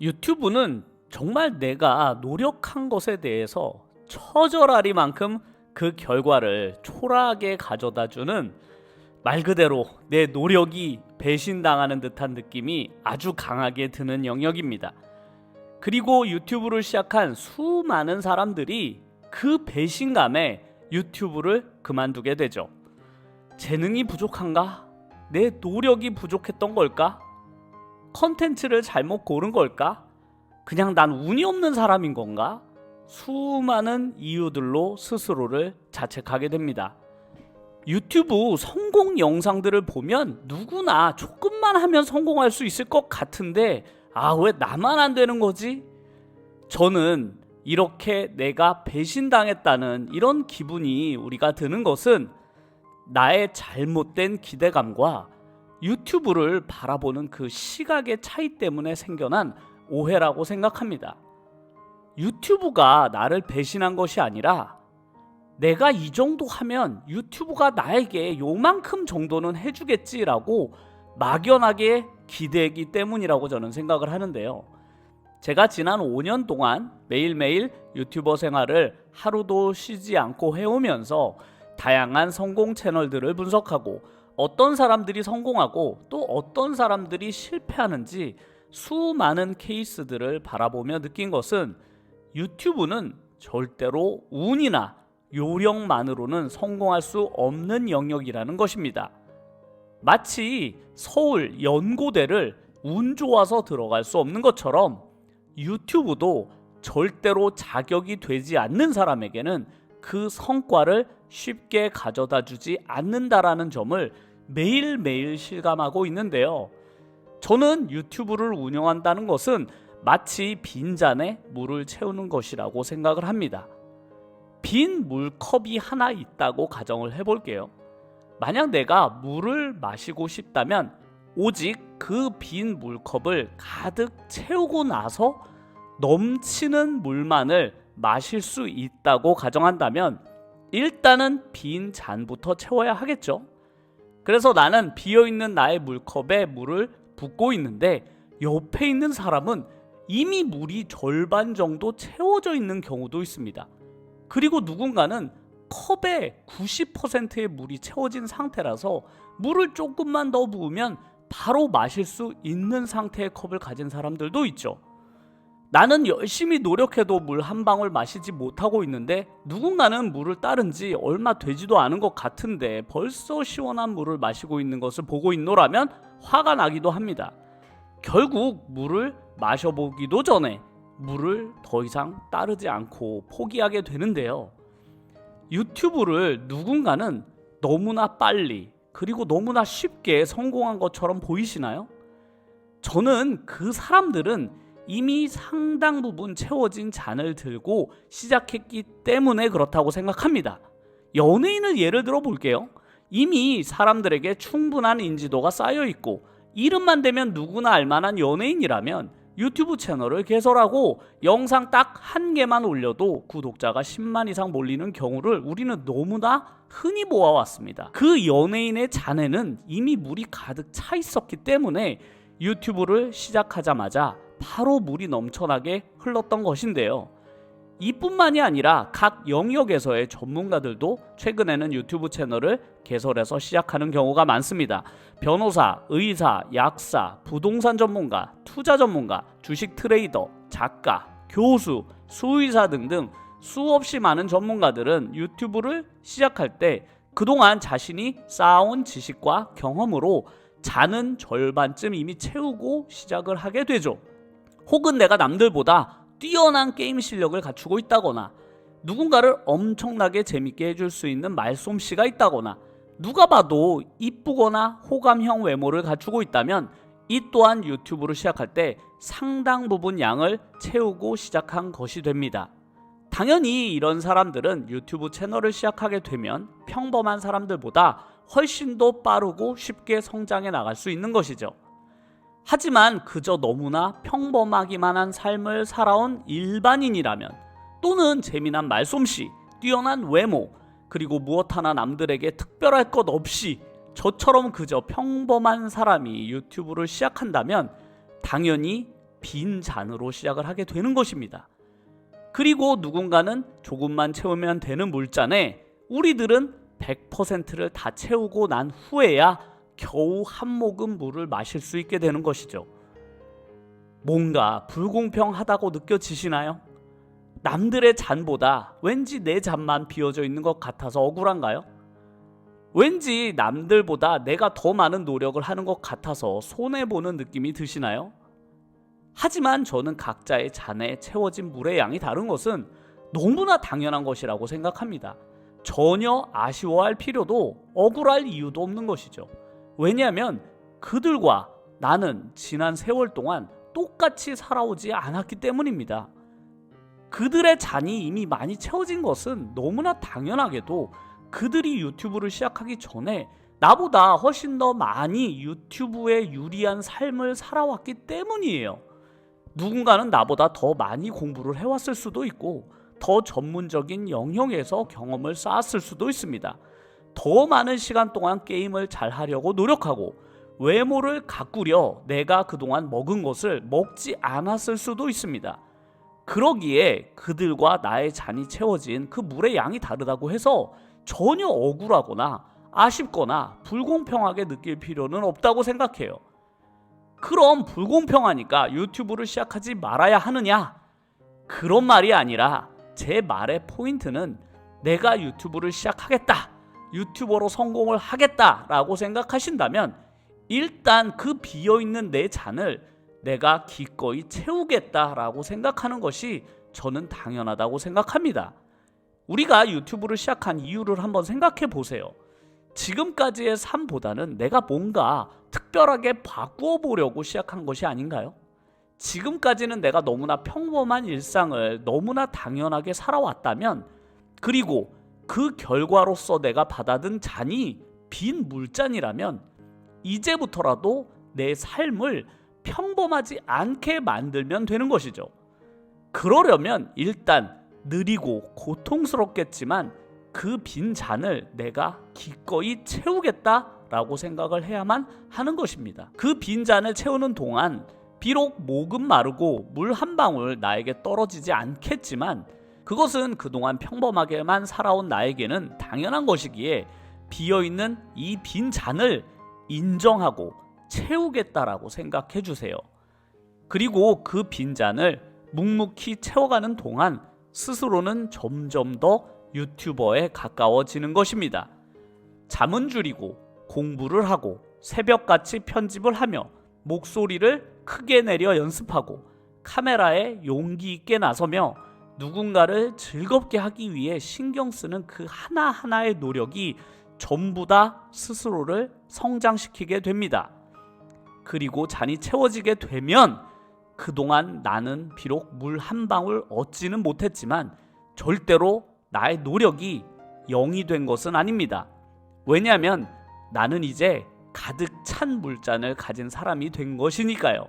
유튜브는 정말 내가 노력한 것에 대해서 처절하리만큼 그 결과를 초라하게 가져다 주는, 말 그대로 내 노력이 배신당하는 듯한 느낌이 아주 강하게 드는 영역입니다. 그리고 유튜브를 시작한 수많은 사람들이 그 배신감에 유튜브를 그만두게 되죠. 재능이 부족한가? 내 노력이 부족했던 걸까? 컨텐츠를 잘못 고른 걸까? 그냥 난 운이 없는 사람인 건가? 수많은 이유들로 스스로를 자책하게 됩니다. 유튜브 성공 영상들을 보면 누구나 조금만 하면 성공할 수 있을 것 같은데, 왜 나만 안 되는 거지? 저는 이렇게 내가 배신당했다는 이런 기분이 우리가 드는 것은 나의 잘못된 기대감과 유튜브를 바라보는 그 시각의 차이 때문에 생겨난 오해라고 생각합니다. 유튜브가 나를 배신한 것이 아니라 내가 이 정도 하면 유튜브가 나에게 요만큼 정도는 해주겠지라고 막연하게 기대했기 때문이라고 저는 생각을 하는데요. 제가 지난 5년 동안 매일매일 유튜버 생활을 하루도 쉬지 않고 해오면서 다양한 성공 채널들을 분석하고 어떤 사람들이 성공하고 또 어떤 사람들이 실패하는지 수많은 케이스들을 바라보며 느낀 것은, 유튜브는 절대로 운이나 요령만으로는 성공할 수 없는 영역이라는 것입니다. 마치 서울 연고대를 운 좋아서 들어갈 수 없는 것처럼 유튜브도 절대로 자격이 되지 않는 사람에게는 그 성과를 쉽게 가져다 주지 않는다라는 점을 매일매일 실감하고 있는데요. 저는 유튜브를 운영한다는 것은 마치 빈잔에 물을 채우는 것이라고 생각을 합니다. 빈 물컵이 하나 있다고 가정을 해볼게요. 만약 내가 물을 마시고 싶다면 오직 그 빈 물컵을 가득 채우고 나서 넘치는 물만을 마실 수 있다고 가정한다면 일단은 빈 잔부터 채워야 하겠죠. 그래서 나는 비어있는 나의 물컵에 물을 붓고 있는데 옆에 있는 사람은 이미 물이 절반 정도 채워져 있는 경우도 있습니다. 그리고 누군가는 컵에 90%의 물이 채워진 상태라서 물을 조금만 더 부으면 바로 마실 수 있는 상태의 컵을 가진 사람들도 있죠. 나는 열심히 노력해도 물 한 방울 마시지 못하고 있는데 누군가는 물을 따른 지 얼마 되지도 않은 것 같은데 벌써 시원한 물을 마시고 있는 것을 보고 있노라면 화가 나기도 합니다. 결국 물을 마셔보기도 전에 물을 더 이상 따르지 않고 포기하게 되는데요. 유튜브를 누군가는 너무나 빨리 그리고 너무나 쉽게 성공한 것처럼 보이시나요? 저는 그 사람들은 이미 상당 부분 채워진 잔을 들고 시작했기 때문에 그렇다고 생각합니다. 연예인을 예를 들어 볼게요. 이미 사람들에게 충분한 인지도가 쌓여 있고 이름만 대면 누구나 알만한 연예인이라면 유튜브 채널을 개설하고 영상 딱 한 개만 올려도 구독자가 10만 이상 몰리는 경우를 우리는 너무나 흔히 보아왔습니다. 그 연예인의 잔에는 이미 물이 가득 차 있었기 때문에 유튜브를 시작하자마자 바로 물이 넘쳐나게 흘렀던 것인데요. 이뿐만이 아니라 각 영역에서의 전문가들도 최근에는 유튜브 채널을 개설해서 시작하는 경우가 많습니다. 변호사, 의사, 약사, 부동산 전문가, 투자 전문가, 주식 트레이더, 작가, 교수, 수의사 등등 수없이 많은 전문가들은 유튜브를 시작할 때 그동안 자신이 쌓아온 지식과 경험으로 잔은 절반쯤 이미 채우고 시작을 하게 되죠. 혹은 내가 남들보다 뛰어난 게임 실력을 갖추고 있다거나 누군가를 엄청나게 재밌게 해줄 수 있는 말솜씨가 있다거나 누가 봐도 이쁘거나 호감형 외모를 갖추고 있다면 이 또한 유튜브를 시작할 때 상당 부분 양을 채우고 시작한 것이 됩니다. 당연히 이런 사람들은 유튜브 채널을 시작하게 되면 평범한 사람들보다 훨씬 더 빠르고 쉽게 성장해 나갈 수 있는 것이죠. 하지만 그저 너무나 평범하기만 한 삶을 살아온 일반인이라면, 또는 재미난 말솜씨, 뛰어난 외모, 그리고 무엇 하나 남들에게 특별할 것 없이 저처럼 그저 평범한 사람이 유튜브를 시작한다면 당연히 빈 잔으로 시작을 하게 되는 것입니다. 그리고 누군가는 조금만 채우면 되는 물잔에 우리들은 100%를 다 채우고 난 후에야 겨우 한 모금 물을 마실 수 있게 되는 것이죠. 뭔가 불공평하다고 느껴지시나요? 남들의 잔보다 왠지 내 잔만 비어져 있는 것 같아서 억울한가요? 왠지 남들보다 내가 더 많은 노력을 하는 것 같아서 손해보는 느낌이 드시나요? 하지만 저는 각자의 잔에 채워진 물의 양이 다른 것은 너무나 당연한 것이라고 생각합니다. 전혀 아쉬워할 필요도 억울할 이유도 없는 것이죠. 왜냐하면 그들과 나는 지난 세월 동안 똑같이 살아오지 않았기 때문입니다. 그들의 잔이 이미 많이 채워진 것은 너무나 당연하게도 그들이 유튜브를 시작하기 전에 나보다 훨씬 더 많이 유튜브에 유리한 삶을 살아왔기 때문이에요. 누군가는 나보다 더 많이 공부를 해왔을 수도 있고 더 전문적인 영역에서 경험을 쌓았을 수도 있습니다. 더 많은 시간 동안 게임을 잘 하려고 노력하고 외모를 가꾸려 내가 그동안 먹은 것을 먹지 않았을 수도 있습니다. 그러기에 그들과 나의 잔이 채워진 그 물의 양이 다르다고 해서 전혀 억울하거나 아쉽거나 불공평하게 느낄 필요는 없다고 생각해요. 그럼 불공평하니까 유튜브를 시작하지 말아야 하느냐? 그런 말이 아니라 제 말의 포인트는 내가 유튜브를 시작하겠다, 유튜버로 성공을 하겠다라고 생각하신다면 일단 그 비어있는 내 잔을 내가 기꺼이 채우겠다라고 생각하는 것이 저는 당연하다고 생각합니다. 우리가 유튜브를 시작한 이유를 한번 생각해 보세요. 지금까지의 삶보다는 내가 뭔가 특별하게 바꾸어 보려고 시작한 것이 아닌가요? 지금까지는 내가 너무나 평범한 일상을 너무나 당연하게 살아왔다면, 그리고 그 결과로서 내가 받아든 잔이 빈 물잔이라면 이제부터라도 내 삶을 평범하지 않게 만들면 되는 것이죠. 그러려면 일단 느리고 고통스럽겠지만 그 빈 잔을 내가 기꺼이 채우겠다라고 생각을 해야만 하는 것입니다. 그 빈 잔을 채우는 동안 비록 목은 마르고 물 한 방울 나에게 떨어지지 않겠지만 그것은 그동안 평범하게만 살아온 나에게는 당연한 것이기에 비어있는 이 빈 잔을 인정하고 채우겠다라고 생각해 주세요. 그리고 그 빈잔을 묵묵히 채워가는 동안 스스로는 점점 더 유튜버에 가까워지는 것입니다. 잠은 줄이고 공부를 하고 새벽같이 편집을 하며 목소리를 크게 내려 연습하고 카메라에 용기 있게 나서며 누군가를 즐겁게 하기 위해 신경 쓰는 그 하나하나의 노력이 전부 다 스스로를 성장시키게 됩니다. 그리고 잔이 채워지게 되면 그동안 나는 비록 물 한 방울 얻지는 못했지만 절대로 나의 노력이 0이 된 것은 아닙니다. 왜냐하면 나는 이제 가득 찬 물잔을 가진 사람이 된 것이니까요.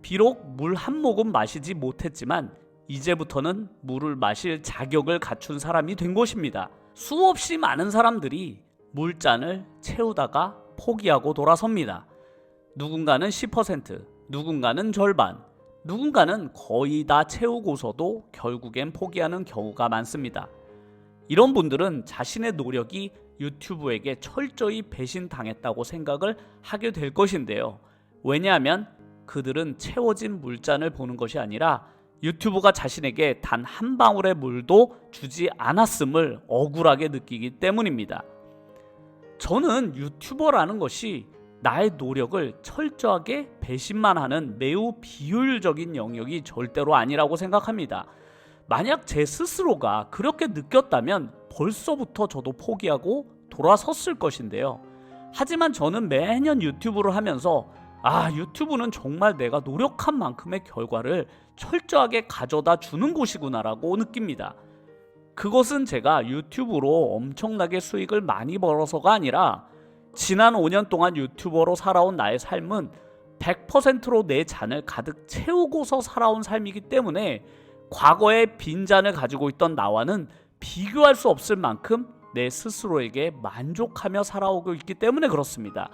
비록 물 한 모금 마시지 못했지만 이제부터는 물을 마실 자격을 갖춘 사람이 된 것입니다. 수없이 많은 사람들이 물잔을 채우다가 포기하고 돌아섭니다. 누군가는 10%, 누군가는 절반, 누군가는 거의 다 채우고서도 결국엔 포기하는 경우가 많습니다. 이런 분들은 자신의 노력이 유튜브에게 철저히 배신당했다고 생각을 하게 될 것인데요. 왜냐하면 그들은 채워진 물잔을 보는 것이 아니라 유튜브가 자신에게 단 한 방울의 물도 주지 않았음을 억울하게 느끼기 때문입니다. 저는 유튜버라는 것이 나의 노력을 철저하게 배신만 하는 매우 비효율적인 영역이 절대로 아니라고 생각합니다. 만약 제 스스로가 그렇게 느꼈다면 벌써부터 저도 포기하고 돌아섰을 것인데요. 하지만 저는 매년 유튜브를 하면서 유튜브는 정말 내가 노력한 만큼의 결과를 철저하게 가져다 주는 곳이구나라고 느낍니다. 그것은 제가 유튜브로 엄청나게 수익을 많이 벌어서가 아니라 지난 5년 동안 유튜버로 살아온 나의 삶은 100%로 내 잔을 가득 채우고서 살아온 삶이기 때문에 과거의 빈잔을 가지고 있던 나와는 비교할 수 없을 만큼 내 스스로에게 만족하며 살아오고 있기 때문에 그렇습니다.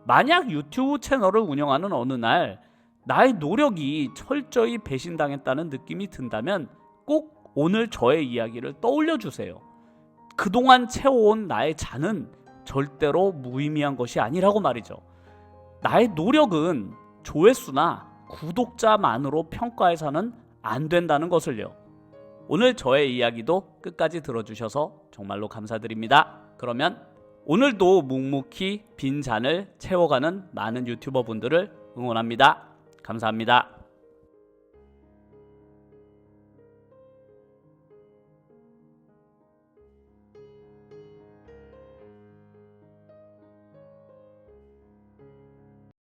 만약 유튜브 채널을 운영하는 어느 날 나의 노력이 철저히 배신당했다는 느낌이 든다면 꼭 오늘 저의 이야기를 떠올려 주세요. 그동안 채워온 나의 잔은 절대로 무의미한 것이 아니라고 말이죠. 나의 노력은 조회수나 구독자만으로 평가해서는 안 된다는 것을요. 오늘 저의 이야기도 끝까지 들어주셔서 정말로 감사드립니다. 그러면 오늘도 묵묵히 빈 잔을 채워가는 많은 유튜버 분들을 응원합니다. 감사합니다.